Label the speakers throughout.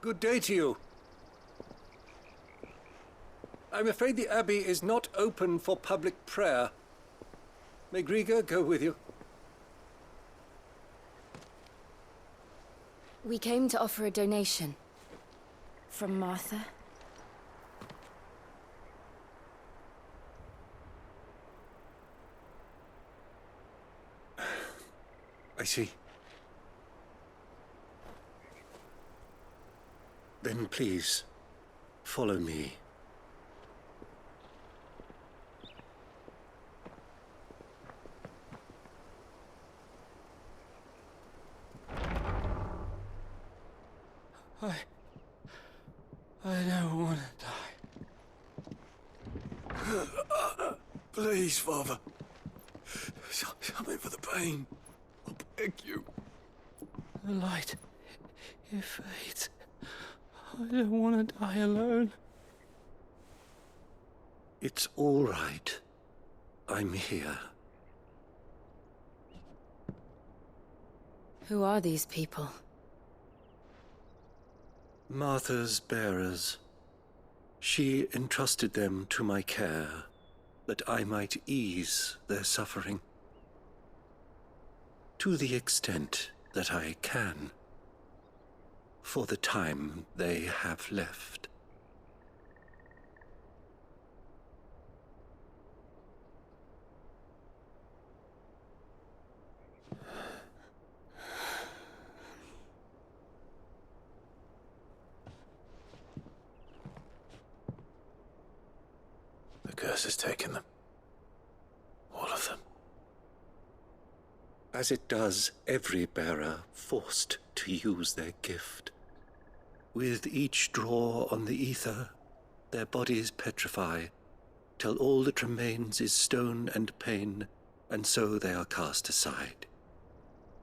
Speaker 1: Good day to you. I'm afraid the Abbey is not open for public prayer. May Grieger go with you?
Speaker 2: We came to offer a donation. From Martha.
Speaker 1: I see. Then please, follow me.
Speaker 3: I don't want to die.
Speaker 4: Please, Father. Something for the pain. I beg you.
Speaker 3: The light, it fades. I don't want to die alone.
Speaker 1: It's all right. I'm here.
Speaker 2: Who are these people?
Speaker 1: Martha's bearers. She entrusted them to my care, that I might ease their suffering. To the extent that I can, for the time they have left.
Speaker 4: The curse has taken them. All of them.
Speaker 1: As it does every bearer forced to use their gift. With each draw on the ether, their bodies petrify, till all that remains is stone and pain, and so they are cast aside.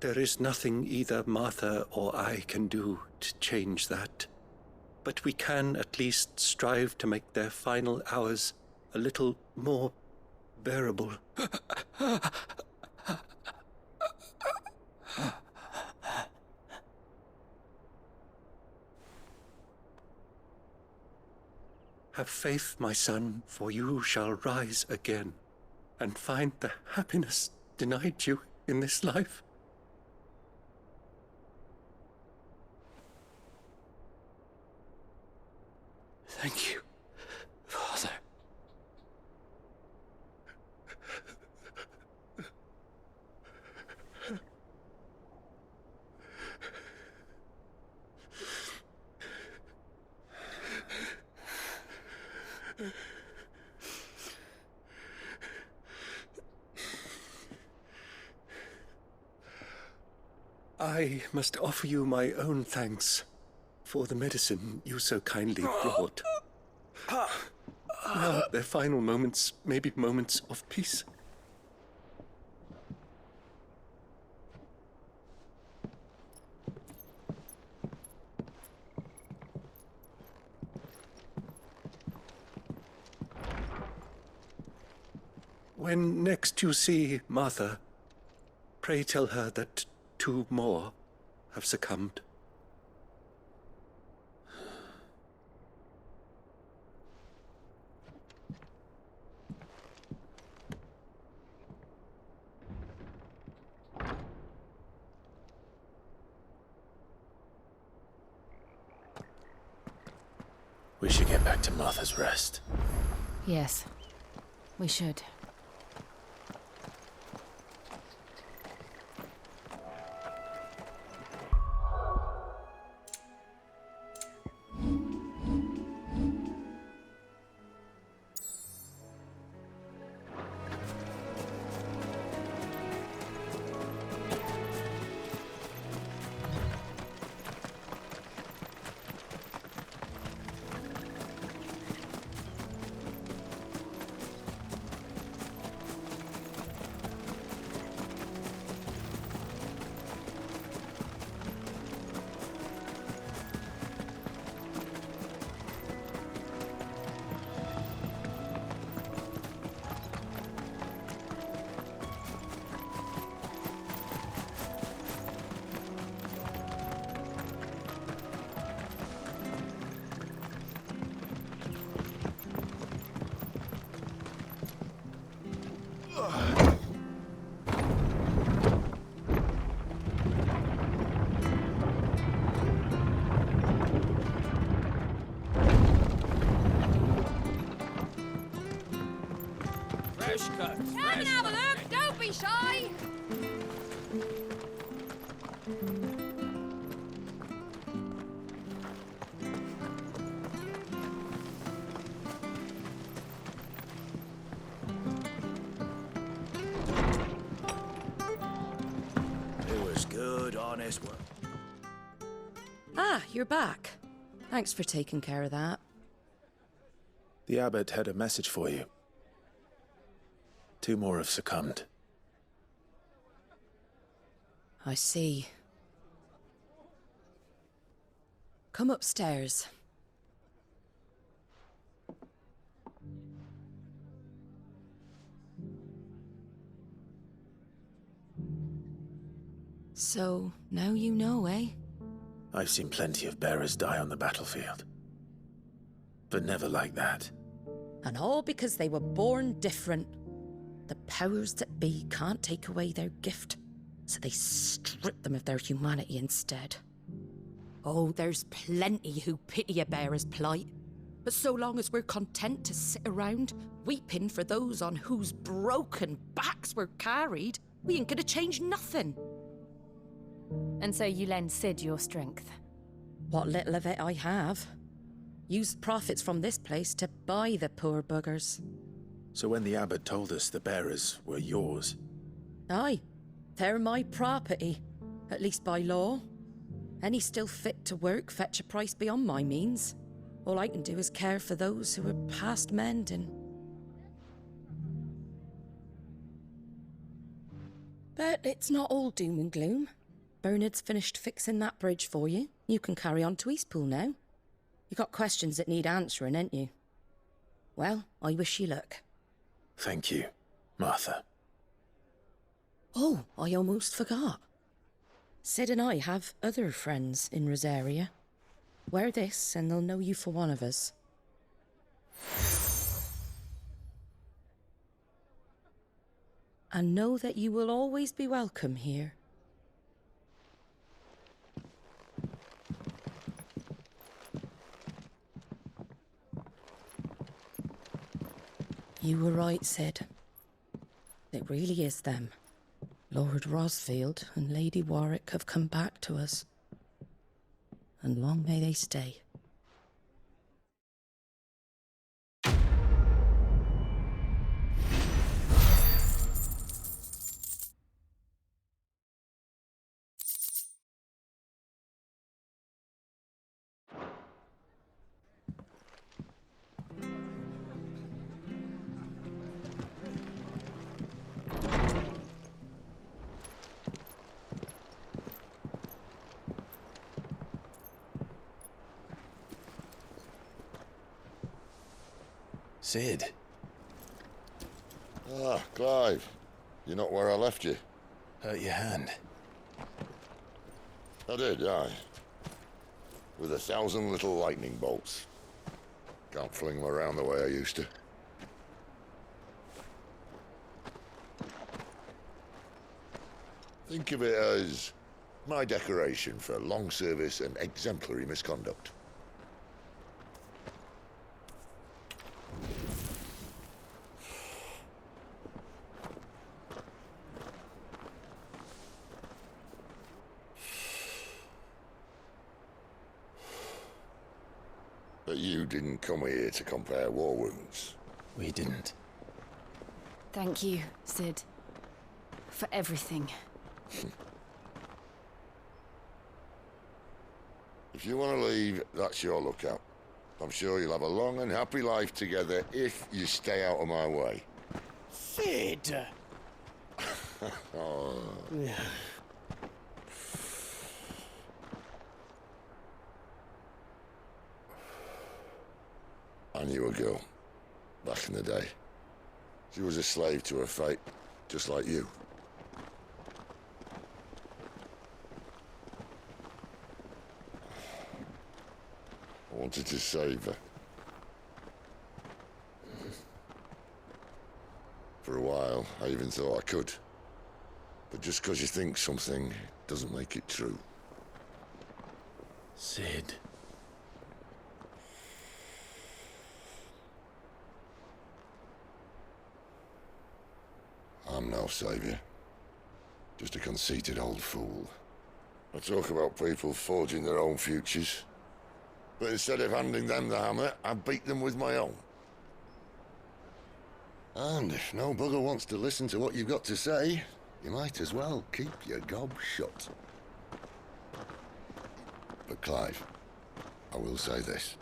Speaker 1: There is nothing either Martha or I can do to change that, but we can at least strive to make their final hours a little more bearable. Have faith, my son, for you shall rise again and find the happiness denied you in this life.
Speaker 3: Thank you, Father.
Speaker 1: I must offer you my own thanks for the medicine you so kindly brought. Now, their final moments may be moments of peace. When next you see Martha, pray tell her that 2 more have succumbed.
Speaker 4: We should get back to Martha's Rest.
Speaker 2: Yes, we should.
Speaker 3: Freshka!
Speaker 2: Come and have a look! Don't be shy!
Speaker 5: It was good, honest work.
Speaker 6: Ah, you're back. Thanks for taking care of that.
Speaker 7: The abbot had a message for you. 2 more have succumbed.
Speaker 6: I see. Come upstairs. So, now you know, eh?
Speaker 7: I've seen plenty of bearers die on the battlefield. But never like that.
Speaker 6: And all because they were born different. The powers that be can't take away their gift, so they strip them of their humanity instead. Oh, there's plenty who pity a bearer's plight. But so long as we're content to sit around, weeping for those on whose broken backs we're carried, we ain't gonna change nothing.
Speaker 2: And so you lend Sid your strength.
Speaker 6: What little of it I have. Used profits from this place to buy the poor buggers.
Speaker 7: So when the abbot told us the bearers were yours,
Speaker 6: Aye, they're my property, at least by law. Any still fit to work fetch a price beyond my means. All I can do is care for those who are past mending. But it's not all doom and gloom. Bernard's finished fixing that bridge for you. You can carry on to Eastpool now. You got questions that need answering, ain't you? Well, I wish you luck.
Speaker 7: thank you, Martha.
Speaker 6: Oh, I almost forgot. Sid and I have other friends in Rosaria. Wear this and they'll know you for one of us. And know that you will always be welcome here. You were right, Sid. It really is them. Lord Rosfield and Lady Warwick have come back to us. And long may they stay.
Speaker 7: Sid,
Speaker 8: Ah, Clive. You're not where I left you.
Speaker 7: hurt your hand.
Speaker 8: I did, aye. With 1,000 little lightning bolts. Can't fling them around the way I used to. Think of it as my decoration for long service and exemplary misconduct. But you didn't come here to compare war wounds.
Speaker 7: We didn't.
Speaker 2: Thank you, Sid. For everything.
Speaker 8: If you want to leave, that's your lookout. I'm sure you'll have a long and happy life together if you stay out of my way.
Speaker 3: Sid!
Speaker 8: Oh. I knew a girl, back in the day. She was a slave to her fate, just like you. I wanted to save her. For a while, I even thought I could. But just because you think something doesn't make it true.
Speaker 7: Sid.
Speaker 8: I'm no saviour. Just a conceited old fool. I talk about people forging their own futures. But instead of handing them the hammer, I beat them with my own. And if no bugger wants to listen to what you've got to say, you might as well keep your gob shut. But Clive, I will say this.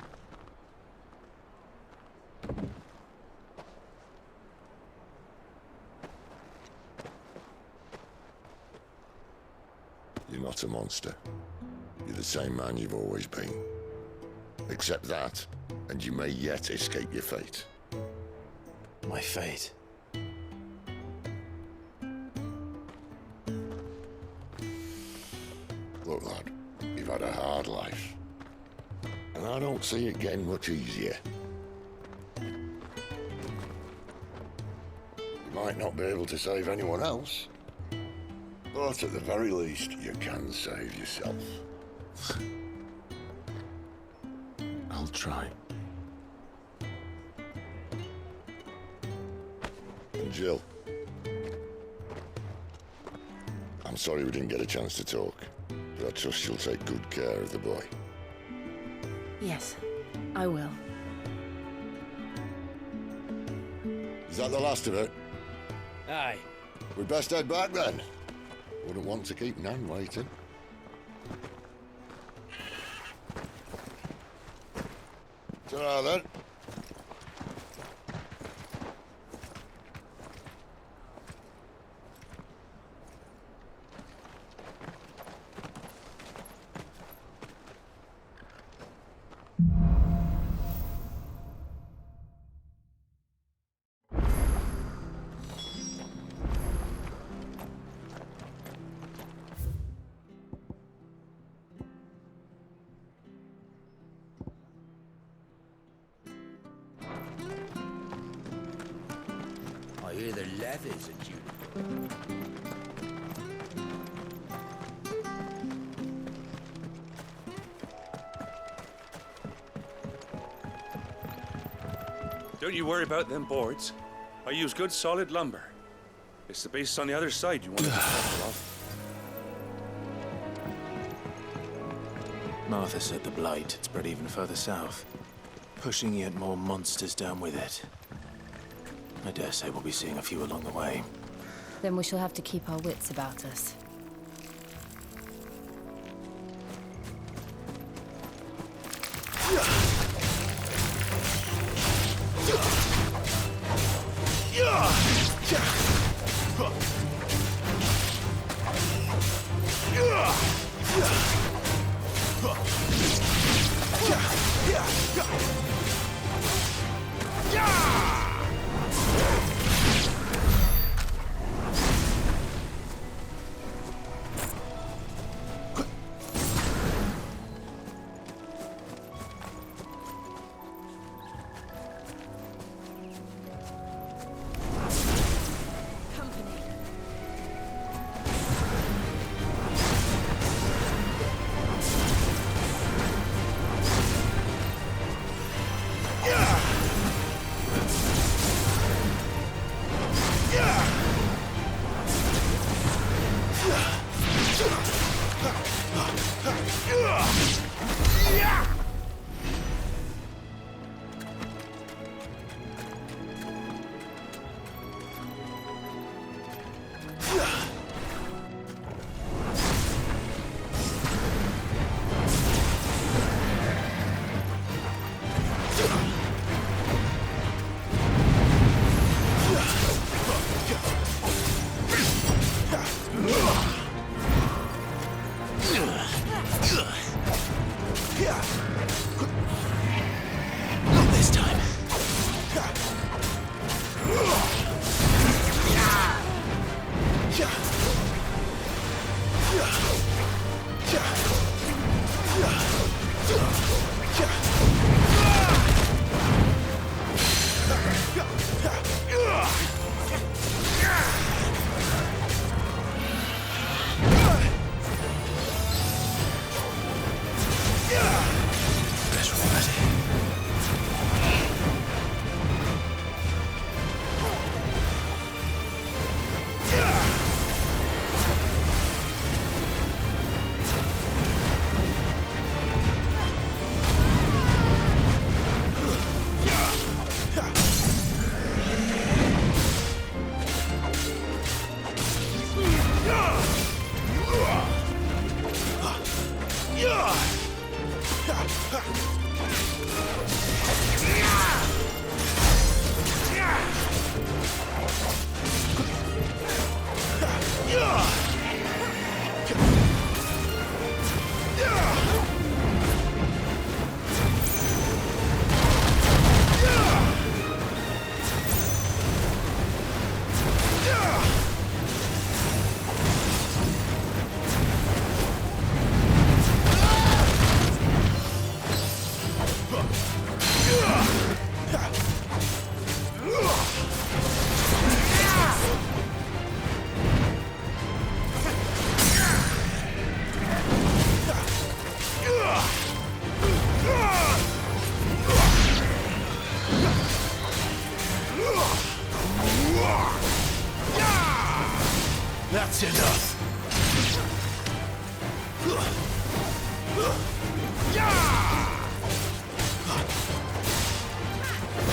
Speaker 8: You're not a monster. You're the same man you've always been. Accept that, and you may yet escape your fate.
Speaker 7: My fate.
Speaker 8: Look, lad, you've had a hard life. And I don't see it getting much easier. You might not be able to save anyone else, but at the very least, you can save yourself.
Speaker 7: I'll try.
Speaker 8: And Jill, I'm sorry we didn't get a chance to talk, but I trust you'll take good care of the boy.
Speaker 2: Yes, I will.
Speaker 8: Is that the last of it?
Speaker 3: Aye.
Speaker 8: We'd best head back then. Wouldn't want to keep Nan waiting. Ta-ra then.
Speaker 5: I hear the leathers are due.
Speaker 9: Don't you worry about them boards. I use good solid lumber. It's the base on the other side you want to be careful of.
Speaker 7: Martha said the blight had spread even further south, pushing yet more monsters down with it. I dare say we'll be seeing a few along the way.
Speaker 2: Then we shall have to keep our wits about us.
Speaker 7: Not this time.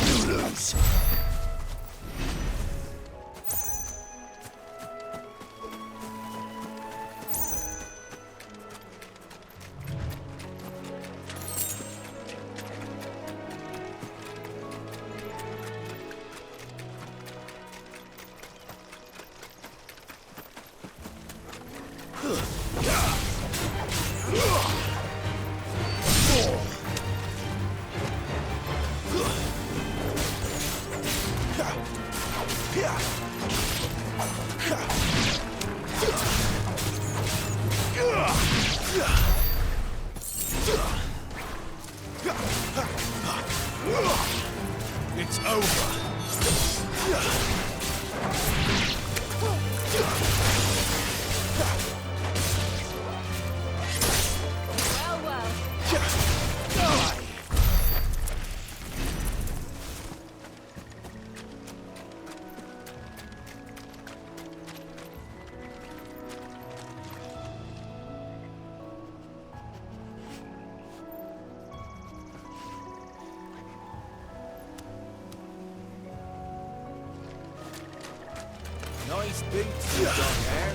Speaker 4: You lose. It's over.
Speaker 2: Well, well.
Speaker 5: Nice boots you got there.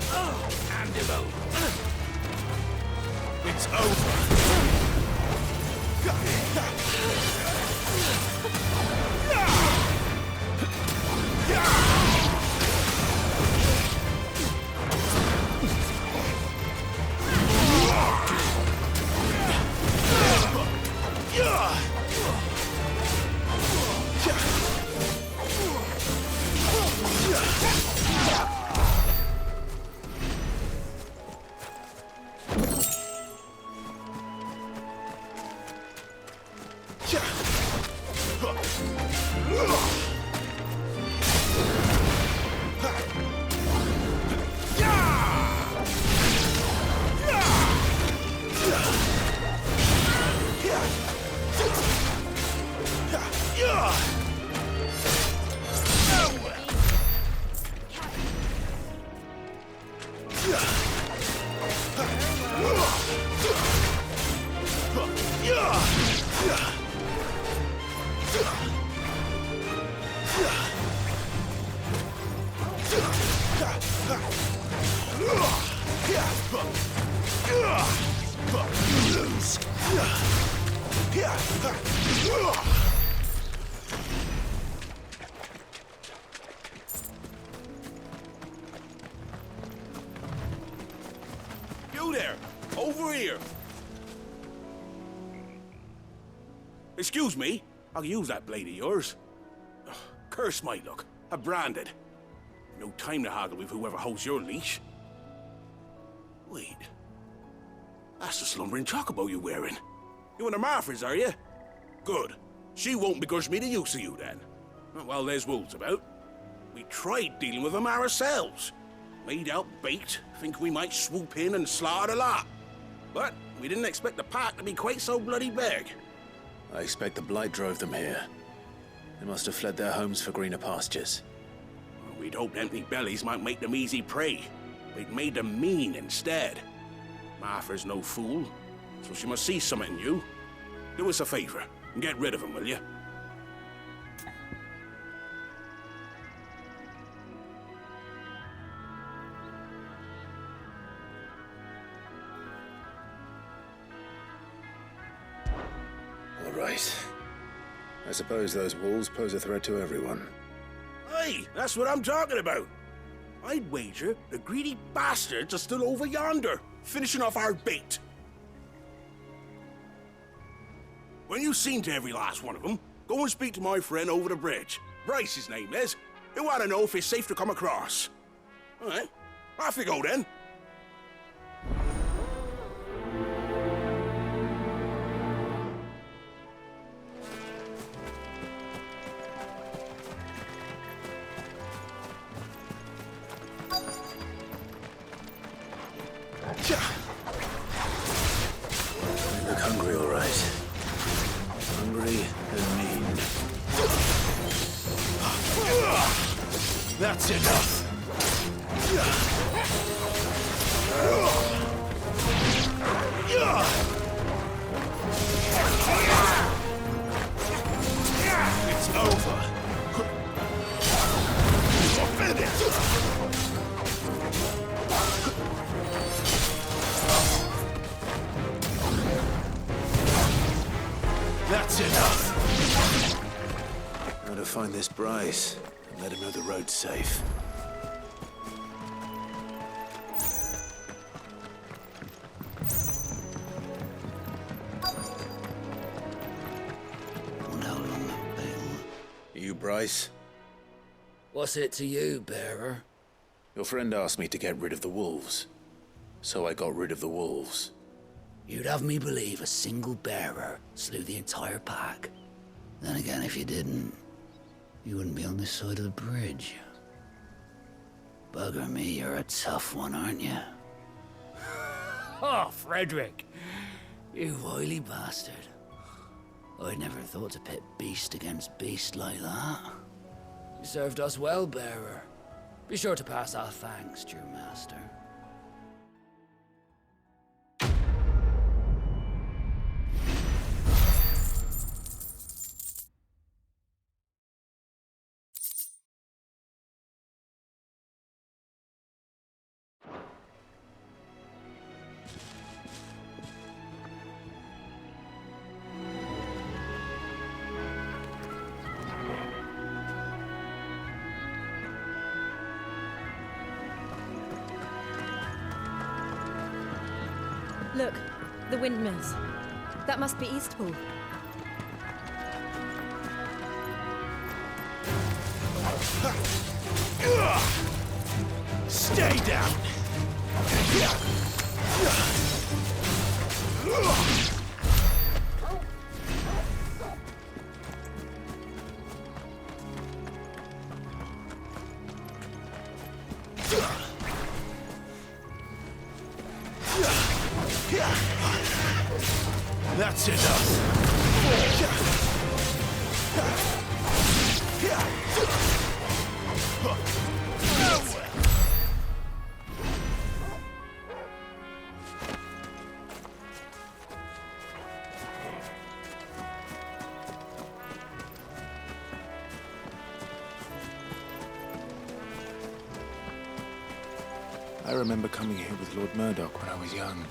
Speaker 5: Hand him over.
Speaker 4: It's over.
Speaker 5: You there! Over here! Excuse me, I'll use that blade of yours. Ugh, curse my luck. I'm branded. No time to haggle with whoever holds your leash. Wait. That's the slumbering chocobo you're wearing. You and the Marfors, are you? Good. She won't begrudge me the use of you, then. Not while there's wolves about. We tried dealing with them ourselves. Made out bait, think we might swoop in and slaughter the lot. But we didn't expect the pack to be quite so bloody big.
Speaker 7: I expect the blight drove them here. They must have fled their homes for greener pastures.
Speaker 5: We'd hoped empty bellies might make them easy prey. We'd made them mean instead. Martha's no fool, so she must see something in you. Do us a favor and get rid of them, will you?
Speaker 7: All right. I suppose those wolves pose a threat to everyone.
Speaker 5: Hey, that's what I'm talking about. I'd wager the greedy bastards are still over yonder, finishing off our bait. When you've seen to every last one of them, go and speak to my friend over the bridge. Bryce, his name is. He'll want to know if it's safe to come across. All right, off you go then.
Speaker 7: You look hungry, all right. Hungry and mean.
Speaker 4: That's enough.
Speaker 7: That's enough! Now to find this Bryce and let him know the road's safe. You, Bryce?
Speaker 3: What's it to you, bearer?
Speaker 7: Your friend asked me to get rid of the wolves. So I got rid of the wolves.
Speaker 3: You'd have me believe a single bearer slew the entire pack. Then again, if you didn't, you wouldn't be on this side of the bridge. Bugger me, you're a tough one, aren't you? Oh, Frederick! You wily bastard. I'd never thought to pit beast against beast like that. You served us well, bearer. Be sure to pass our thanks, true master.
Speaker 2: Look, the windmills. That must be Eastpool.
Speaker 7: Stay down! That's enough! I remember coming here with Lord Murdoch when I was young.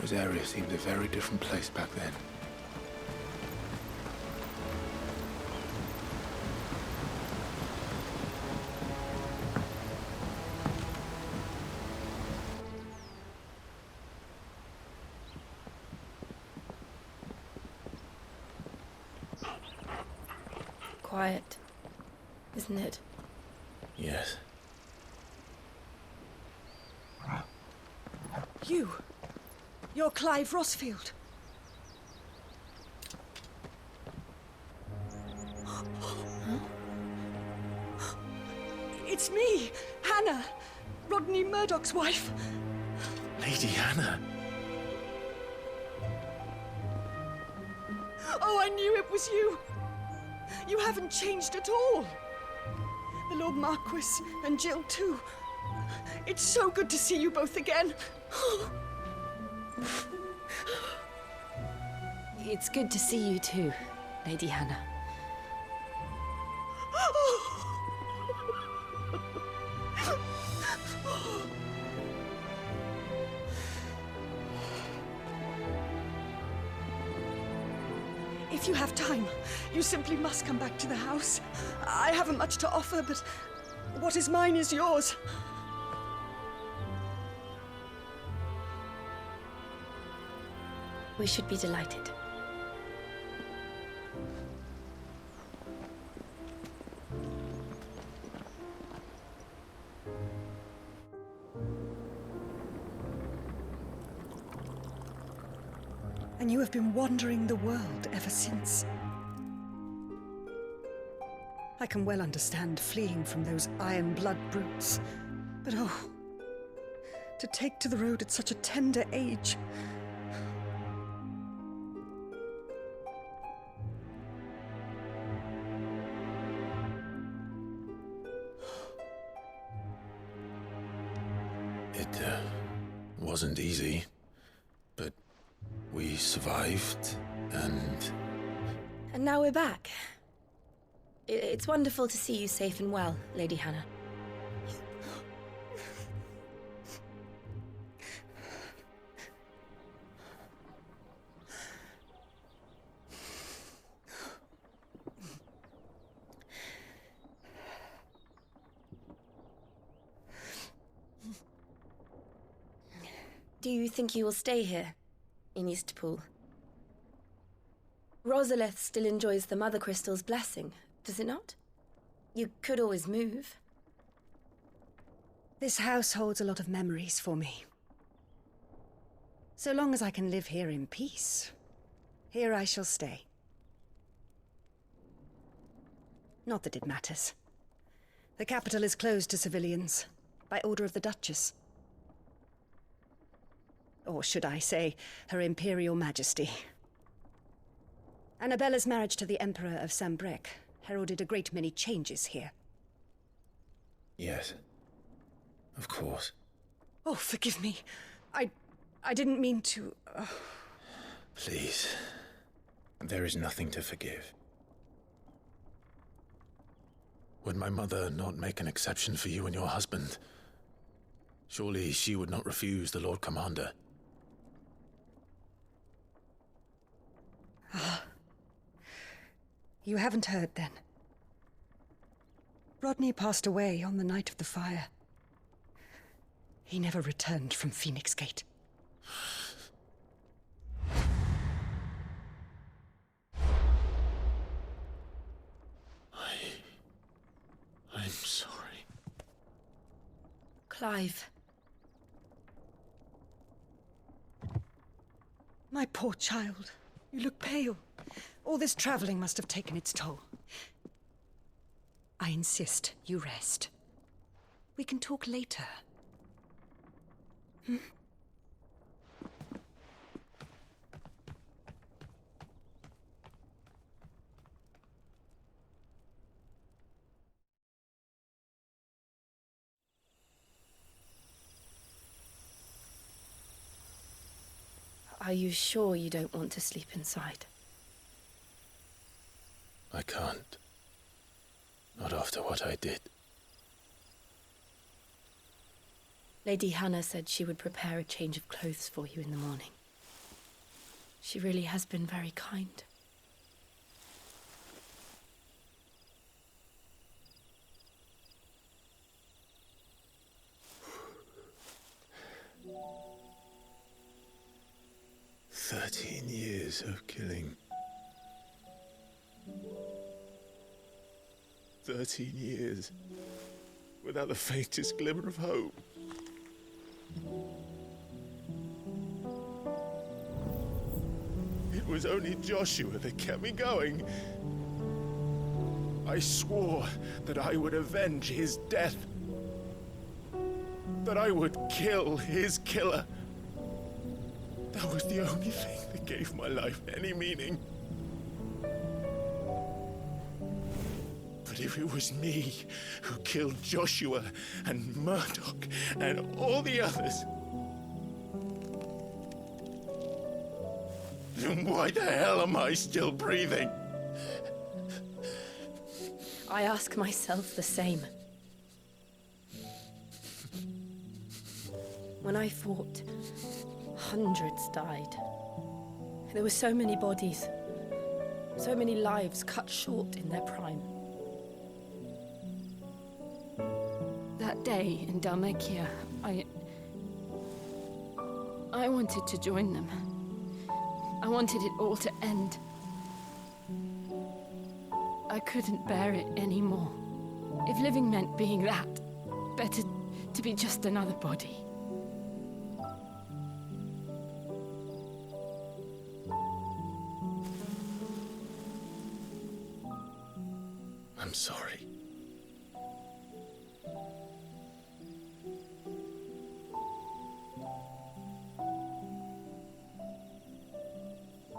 Speaker 7: Rosaria seemed a very different place back then.
Speaker 2: Quiet, isn't it?
Speaker 7: Yes.
Speaker 10: You're Clive Rossfield. It's me, Hannah, Rodney Murdoch's wife.
Speaker 7: Lady Hannah.
Speaker 10: Oh, I knew it was you. You haven't changed at all. The Lord Marquis and Jill too. It's so good to see you both again.
Speaker 2: It's good to see you too, Lady Hannah.
Speaker 10: If you have time, you simply must come back to the house. I haven't much to offer, but what is mine is yours.
Speaker 2: We should be delighted.
Speaker 10: And you have been wandering the world ever since. I can well understand fleeing from those iron blood brutes, but oh, to take to the road at such a tender age.
Speaker 7: It wasn't easy, but we survived, and...
Speaker 2: And now we're back. It's wonderful to see you safe and well, Lady Hannah. Do you think you will stay here, in Eastpool? Rosalith still enjoys the Mother Crystal's blessing, does it not? You could always move.
Speaker 10: This house holds a lot of memories for me. So long as I can live here in peace, here I shall stay. Not that it matters. The capital is closed to civilians, by order of the Duchess. Or should I say, Her Imperial Majesty. Annabella's marriage to the Emperor of Sambrec heralded a great many changes here.
Speaker 7: Yes. Of course.
Speaker 10: Oh, forgive me. I didn't mean to...
Speaker 7: Please. There is nothing to forgive. Would my mother not make an exception for you and your husband? Surely she would not refuse the Lord Commander.
Speaker 10: You haven't heard, then. Rodney passed away on the night of the fire. He never returned from Phoenix Gate.
Speaker 7: I'm sorry.
Speaker 2: Clive.
Speaker 10: My poor child. You look pale. All this traveling must have taken its toll. I insist you rest. We can talk later.
Speaker 2: Are you sure you don't want to sleep inside?
Speaker 7: I can't. Not after what I did.
Speaker 2: Lady Hannah said she would prepare a change of clothes for you in the morning. She really has been very kind.
Speaker 7: Years of killing. 13 years without the faintest glimmer of hope. It was only Joshua that kept me going. I swore that I would avenge his death. That I would kill his killer. That was the only thing that gave my life any meaning. But if it was me who killed Joshua and Murdoch and all the others, then why the hell am I still breathing?
Speaker 2: I ask myself the same. When I fought, hundreds died. There were so many bodies, so many lives cut short in their prime. That day in Dalmekia, I wanted to join them. I wanted it all to end. I couldn't bear it anymore. If living meant being that, better to be just another body.
Speaker 7: I'm sorry.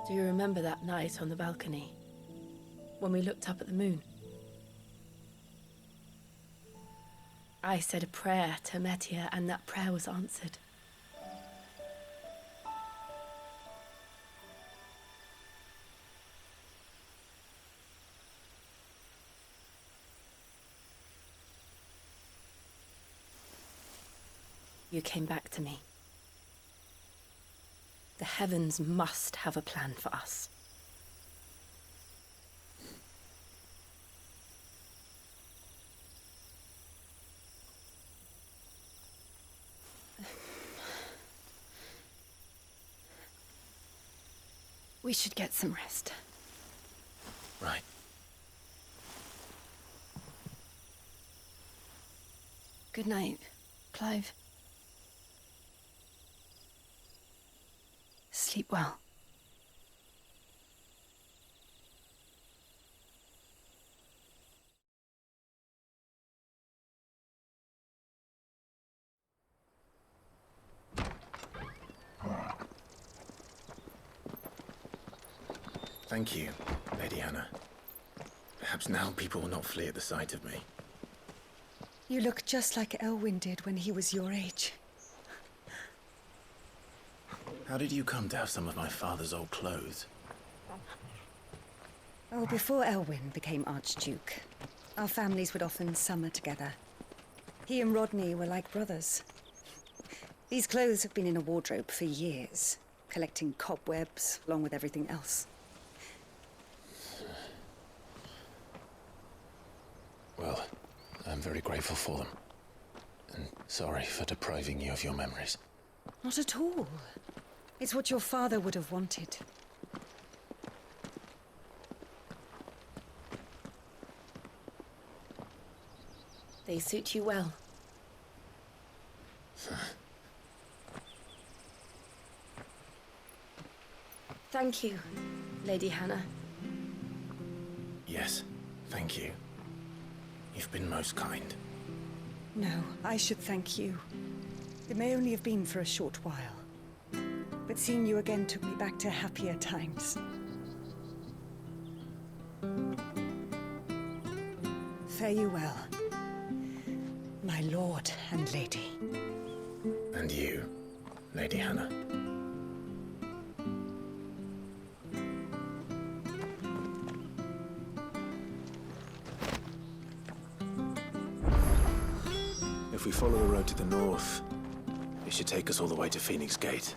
Speaker 2: Do you remember that night on the balcony, when we looked up at the moon? I said a prayer to Metia, and that prayer was answered. You came back to me. The heavens must have a plan for us. We should get some rest.
Speaker 7: Right.
Speaker 2: Good night, Clive. Sleep well.
Speaker 7: Thank you, Lady Hannah. Perhaps now people will not flee at the sight of me.
Speaker 10: You look just like Elwyn did when he was your age.
Speaker 7: How did you come to have some of my father's old clothes?
Speaker 10: Oh, before Elwyn became Archduke, our families would often summer together. He and Rodney were like brothers. These clothes have been in a wardrobe for years, collecting cobwebs along with everything else.
Speaker 7: Well, I'm very grateful for them. And sorry for depriving you of your memories.
Speaker 10: Not at all. It's what your father would have wanted.
Speaker 2: They suit you well. Thank you, Lady Hannah.
Speaker 7: Yes, thank you. You've been most kind.
Speaker 10: No, I should thank you. It may only have been for a short while, but seeing you again took me back to happier times. Fare you well, my lord and lady.
Speaker 7: And you, Lady Hannah. If we follow the road to the north, it should take us all the way to Phoenix Gate.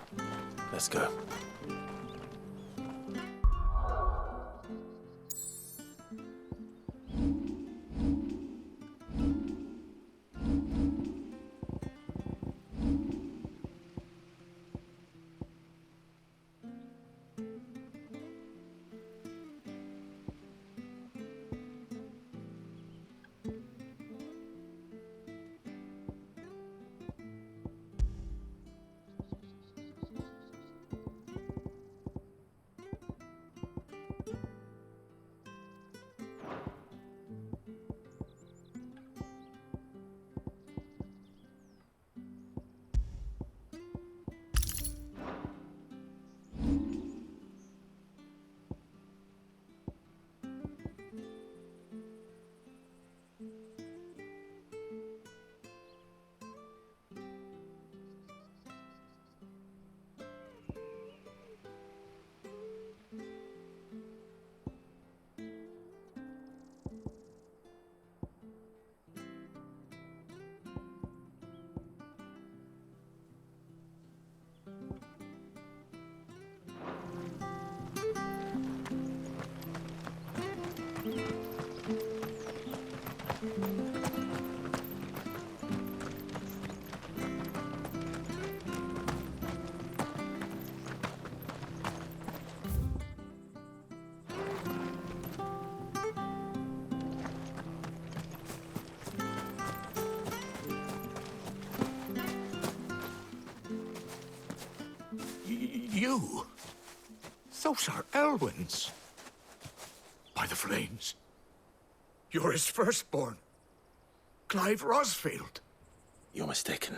Speaker 7: Let's go.
Speaker 5: You? Those are Elwyn's. By the flames. You're his firstborn. Clive Rosfield.
Speaker 7: You're mistaken.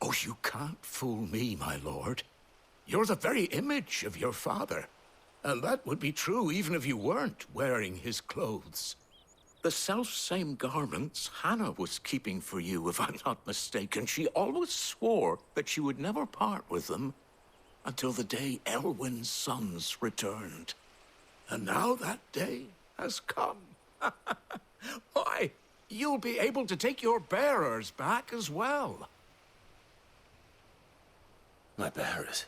Speaker 5: Oh, you can't fool me, my lord. You're the very image of your father. And that would be true even if you weren't wearing his clothes. The self-same garments Hannah was keeping for you, if I'm not mistaken. She always swore that she would never part with them until the day Elwyn's sons returned. And now that day has come. Why, you'll be able to take your bearers back as well.
Speaker 7: My bearers.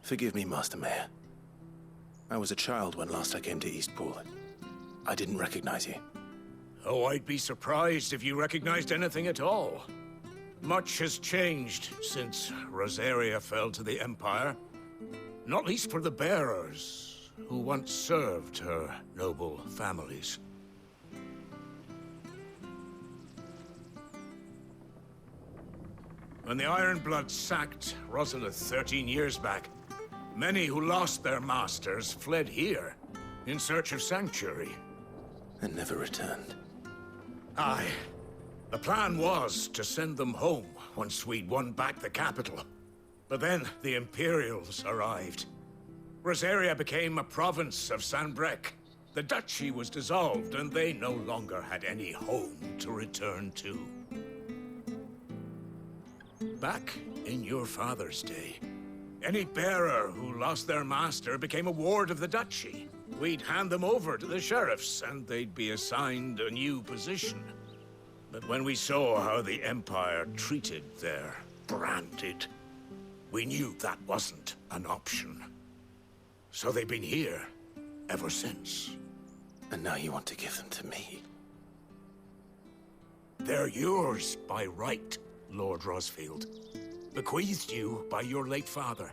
Speaker 7: Forgive me, Master Mayor. I was a child when last I came to Eastpool. I didn't recognize you.
Speaker 11: Oh, I'd be surprised if you recognized anything at all. Much has changed since Rosaria fell to the Empire. Not least for the bearers, who once served her noble families. When the Ironbloods sacked Rosalith 13 years back, many who lost their masters fled here in search of sanctuary.
Speaker 7: And never returned.
Speaker 11: Aye. The plan was to send them home once we'd won back the capital. But then the Imperials arrived. Rosaria became a province of Sanbreque. The duchy was dissolved, and they no longer had any home to return to. Back in your father's day, any bearer who lost their master became a ward of the duchy. We'd hand them over to the sheriffs, and they'd be assigned a new position. But when we saw how the Empire treated their branded, we knew that wasn't an option. So they've been here ever since.
Speaker 7: And now you want to give them to me?
Speaker 11: They're yours by right, Lord Rosfield. Bequeathed you by your late father.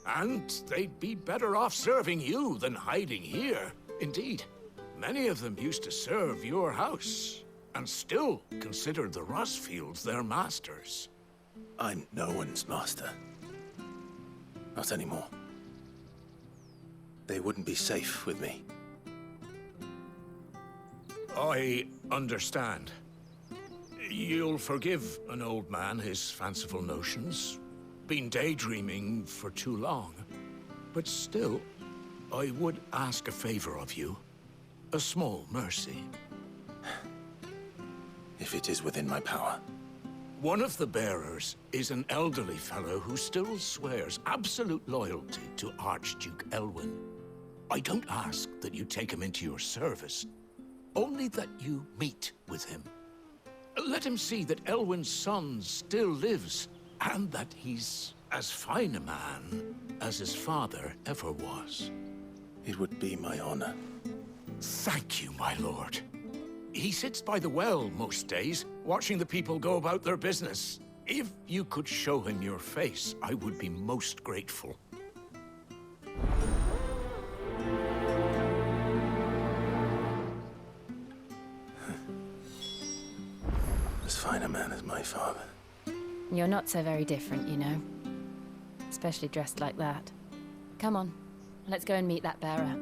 Speaker 11: And they'd be better off serving you than hiding here. Indeed, many of them used to serve your house, and still considered the Rosfields their masters.
Speaker 7: I'm no one's master. Not anymore. They wouldn't be safe with me.
Speaker 11: I understand. You'll forgive an old man his fanciful notions. Been daydreaming for too long. But still, I would ask a favor of you. A small mercy.
Speaker 7: If it is within my power.
Speaker 11: One of the bearers is an elderly fellow who still swears absolute loyalty to Archduke Elwyn. I don't ask that you take him into your service, only that you meet with him. Let him see that Elwyn's son still lives, and that he's as fine a man as his father ever was.
Speaker 7: It would be my honor.
Speaker 11: Thank you, my lord. He sits by the well most days, watching the people go about their business. If you could show him your face, I would be most grateful.
Speaker 7: As fine a man as my father.
Speaker 2: You're not so very different, you know. Especially dressed like that. Come on, let's go and meet that bearer.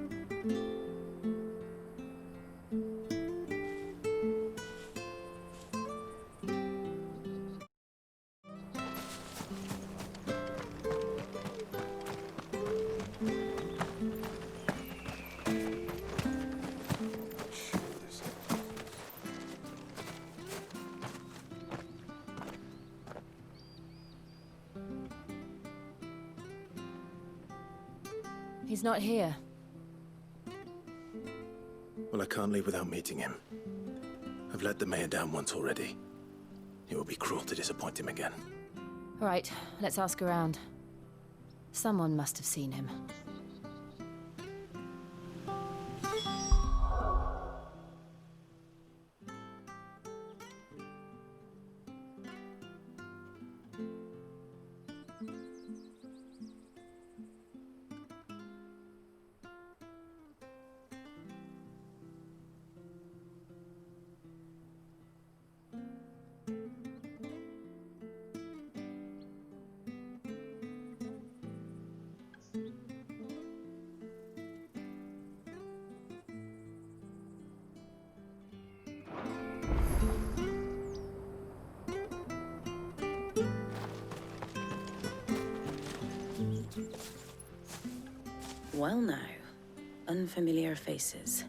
Speaker 2: He's not here.
Speaker 7: Well, I can't leave without meeting him. I've let the mayor down once already. It would be cruel to disappoint him again.
Speaker 2: All right, let's ask around. Someone must have seen him.
Speaker 12: Well now, unfamiliar faces.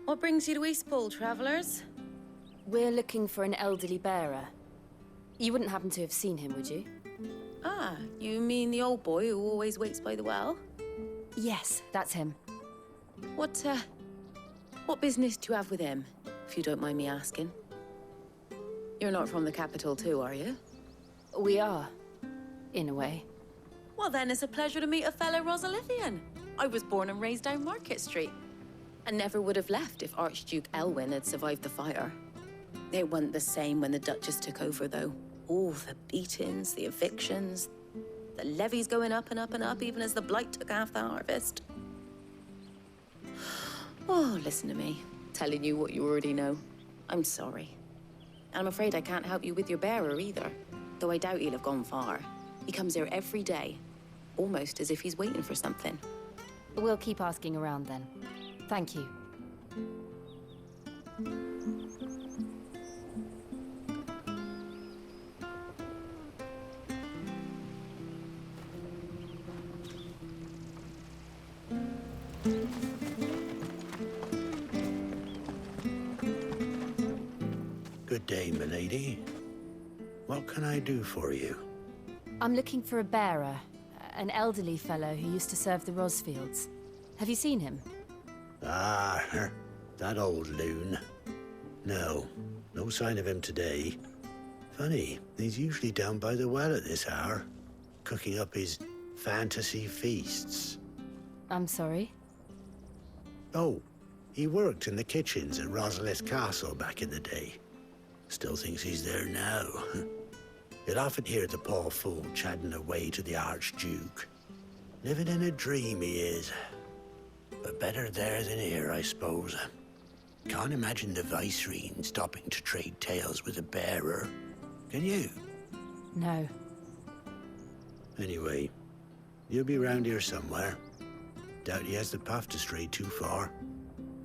Speaker 12: What brings you to Eastpool, travelers?
Speaker 2: We're looking for an elderly bearer. You wouldn't happen to have seen him, would you?
Speaker 12: Ah, you mean the old boy who always waits by the well?
Speaker 2: Yes, that's him.
Speaker 12: What business do you have with him, if you don't mind me asking? You're not from the capital too, are you?
Speaker 2: We are, in a way.
Speaker 12: Well, then it's a pleasure to meet a fellow Rosalithian. I was born and raised down Market Street, and never would have left if Archduke Elwyn had survived the fire. It wasn't the same when the Duchess took over, though. All the beatings, the evictions, the levies going up and up and up, even as the blight took half the harvest. Oh, listen to me, telling you what you already know. I'm sorry. And I'm afraid I can't help you with your bearer either, though I doubt he'll have gone far. He comes here every day, almost as if he's waiting for something.
Speaker 2: We'll keep asking around then. Thank you.
Speaker 13: Good day, milady. What can I do for you?
Speaker 2: I'm looking for a bearer, an elderly fellow who used to serve the Rosfields. Have you seen him?
Speaker 13: Ah, that old loon. No sign of him today. Funny, he's usually down by the well at this hour, cooking up his fantasy feasts.
Speaker 2: I'm sorry?
Speaker 13: Oh, he worked in the kitchens at Rosalith Castle back in the day. Still thinks he's there now. You'll often hear the poor fool chatting away to the Archduke. Living in a dream he is. But better there than here, I suppose. Can't imagine the Vicereine stopping to trade tales with a bearer. Can you?
Speaker 2: No.
Speaker 13: Anyway, you'll be round here somewhere. Doubt he has the path to stray too far.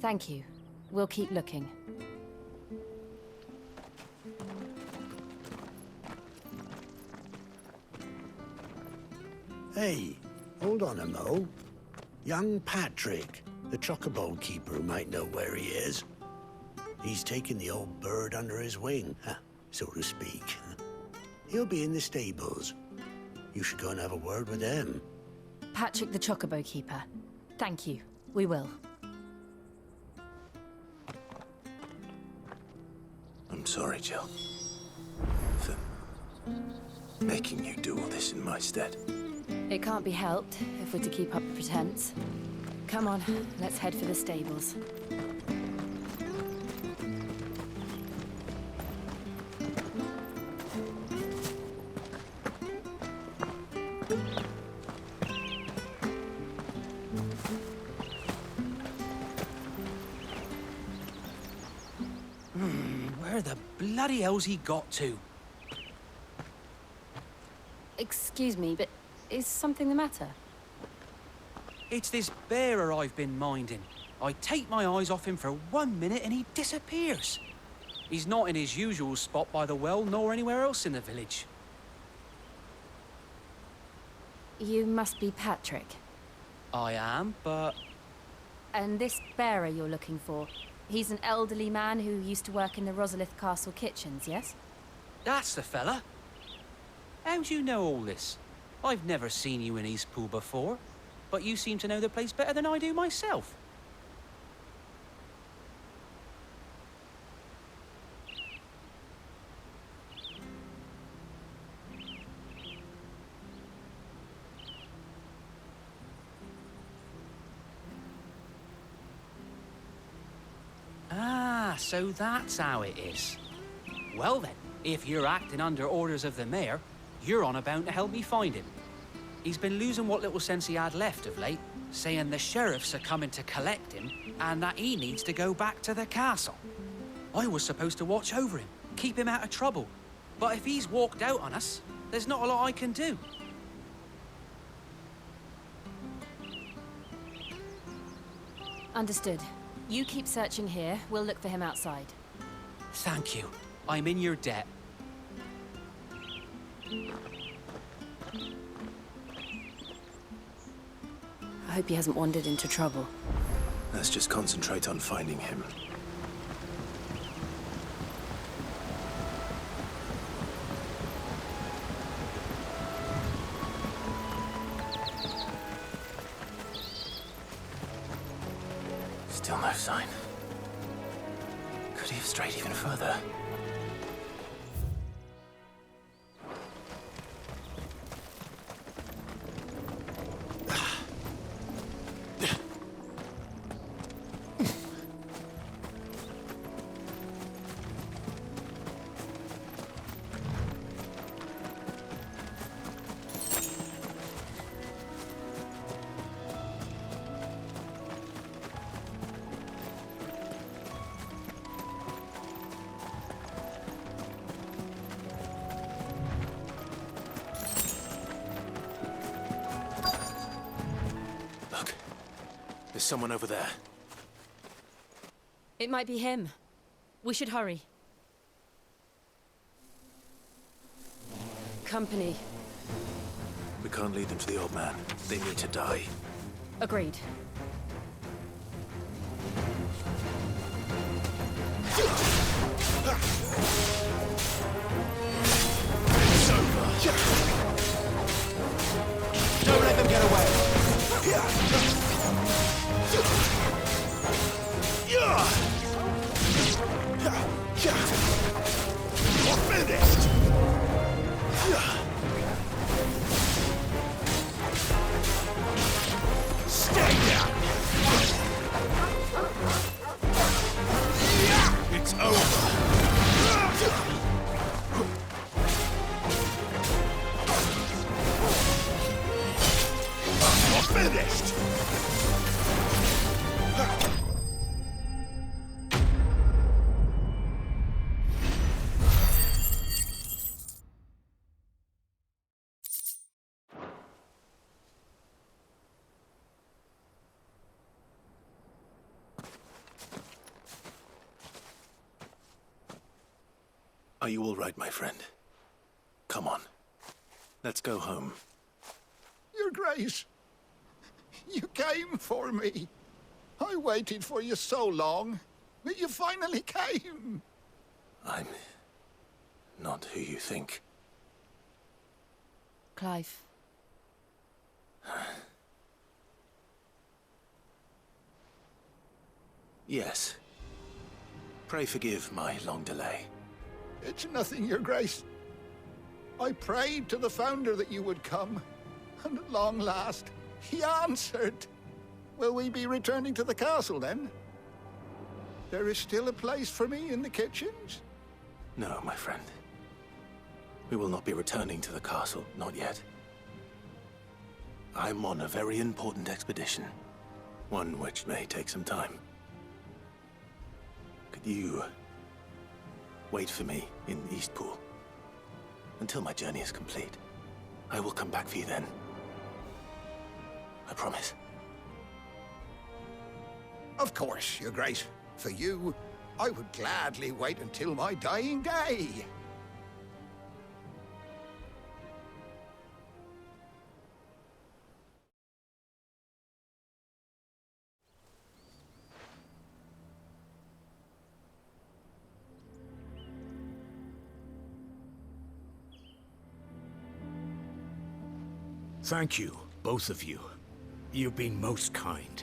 Speaker 2: Thank you. We'll keep looking.
Speaker 13: Hey, hold on a mo. Young Patrick, the chocobo keeper, might know where he is. He's taken the old bird under his wing, so to speak. He'll be in the stables. You should go and have a word with him.
Speaker 2: Patrick the chocobo keeper. Thank you. We will.
Speaker 7: I'm sorry, Jill. For making you do all this in my stead.
Speaker 2: It can't be helped if we're to keep up the pretense. Come on, let's head for the stables.
Speaker 3: Where the bloody hell's he got to?
Speaker 2: Excuse me, but is something the matter?
Speaker 3: It's this bearer I've been minding. I take my eyes off him for 1 minute and he disappears. He's not in his usual spot by the well, nor anywhere else in the village.
Speaker 2: You must be Patrick.
Speaker 3: I am, but...
Speaker 2: And this bearer you're looking for, he's an elderly man who used to work in the Rosalith Castle kitchens, yes?
Speaker 3: That's the fella. How do you know all this? I've never seen you in Eastpool before, but you seem to know the place better than I do myself. Ah, so that's how it is. Well then, if you're acting under orders of the mayor, you're on about to help me find him. He's been losing what little sense he had left of late, saying the sheriffs are coming to collect him and that he needs to go back to the castle. I was supposed to watch over him, keep him out of trouble. But if he's walked out on us, there's not a lot I can do.
Speaker 2: Understood. You keep searching here, we'll look for him outside.
Speaker 3: Thank you. I'm in your debt.
Speaker 2: I hope he hasn't wandered into trouble.
Speaker 7: Let's just concentrate on finding him. Still no sign. Could he have strayed even further? someone over there.
Speaker 2: It might be him. We should hurry. Company.
Speaker 7: We can't lead them to the old man. They need to die.
Speaker 2: Agreed.
Speaker 7: It's over. Don't let them get away.
Speaker 4: You're finished! Stay down! It's over! You're finished!
Speaker 7: Are you all right, my friend? Come on. Let's go home.
Speaker 14: Your Grace, you came for me. I waited for you so long, but you finally came.
Speaker 7: I'm not who you think.
Speaker 2: Clive.
Speaker 7: Yes. Pray forgive my long delay.
Speaker 14: It's nothing, Your Grace. I prayed to the Founder that you would come, and at long last, he answered. Will we be returning to the castle, then? There is still a place for me in the kitchens?
Speaker 7: No, my friend. We will not be returning to the castle, not yet. I'm on a very important expedition. One which may take some time. Could you wait for me in Eastpool until my journey is complete? I will come back for you then. I promise.
Speaker 14: Of course, Your Grace. For you, I would gladly wait until my dying day.
Speaker 11: Thank you, both of you. You've been most kind.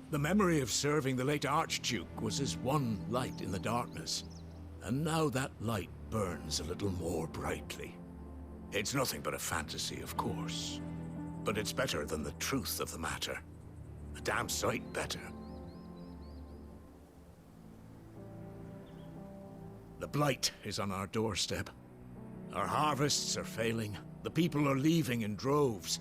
Speaker 11: The memory of serving the late Archduke was as one light in the darkness, and now that light burns a little more brightly. It's nothing but a fantasy, of course, but it's better than the truth of the matter. A damn sight better. The blight is on our doorstep. Our harvests are failing. The people are leaving in droves.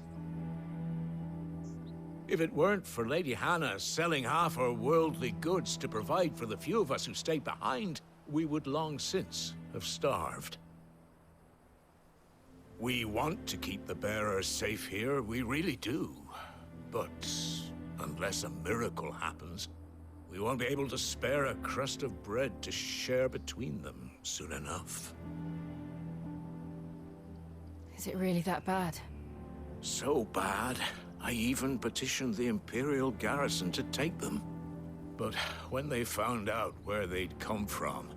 Speaker 11: If it weren't for Lady Hannah selling half her worldly goods to provide for the few of us who stayed behind, we would long since have starved. We want to keep the bearers safe here, we really do. But unless a miracle happens, we won't be able to spare a crust of bread to share between them soon enough.
Speaker 2: Is it really that bad?
Speaker 11: So bad, I even petitioned the Imperial garrison to take them. But when they found out where they'd come from,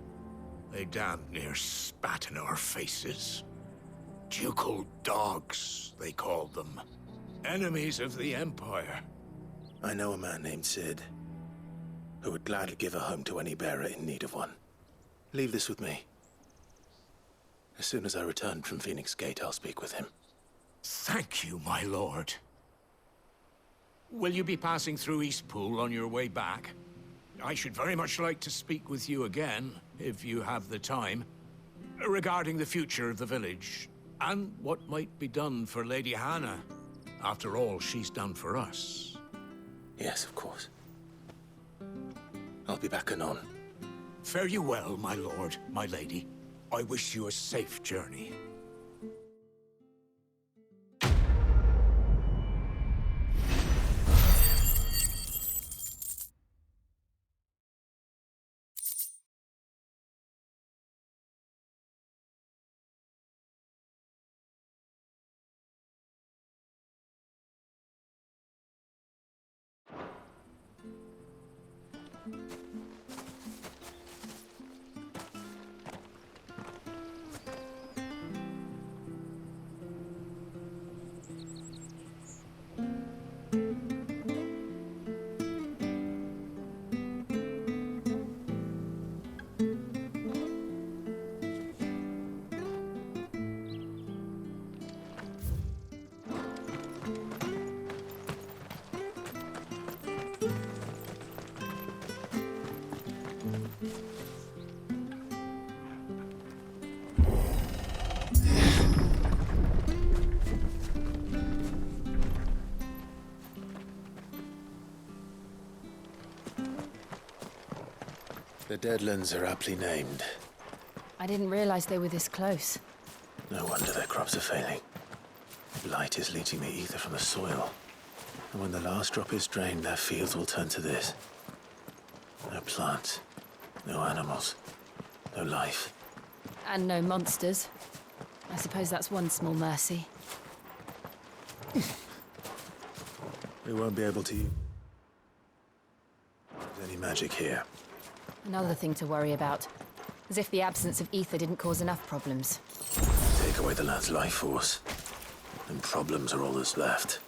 Speaker 11: they damn near spat in our faces. Ducal dogs, they called them. Enemies of the Empire.
Speaker 7: I know a man named Sid, who would gladly give a home to any bearer in need of one. Leave this with me. As soon as I return from Phoenix Gate, I'll speak with him.
Speaker 11: Thank you, my lord. Will you be passing through Eastpool on your way back? I should very much like to speak with you again, if you have the time, regarding the future of the village, and what might be done for Lady Hannah. After all she's done for us.
Speaker 7: Yes, of course. I'll be back anon.
Speaker 11: Fare you well, my lord, my lady. I wish you a safe journey.
Speaker 7: The Deadlands are aptly named.
Speaker 2: I didn't realize they were this close.
Speaker 7: No wonder their crops are failing. Light is leaching the ether from the soil. And when the last drop is drained, their fields will turn to this. No plants, no animals, no life.
Speaker 2: And no monsters. I suppose that's one small mercy.
Speaker 7: We won't be able to use any magic here.
Speaker 2: Another thing to worry about. As if the absence of ether didn't cause enough problems.
Speaker 7: Take away the lad's life force, and problems are all that's left.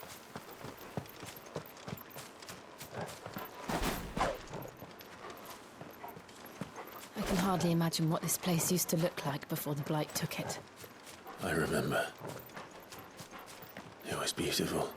Speaker 2: I can hardly imagine what this place used to look like before the Blight took it.
Speaker 7: I remember. It was beautiful.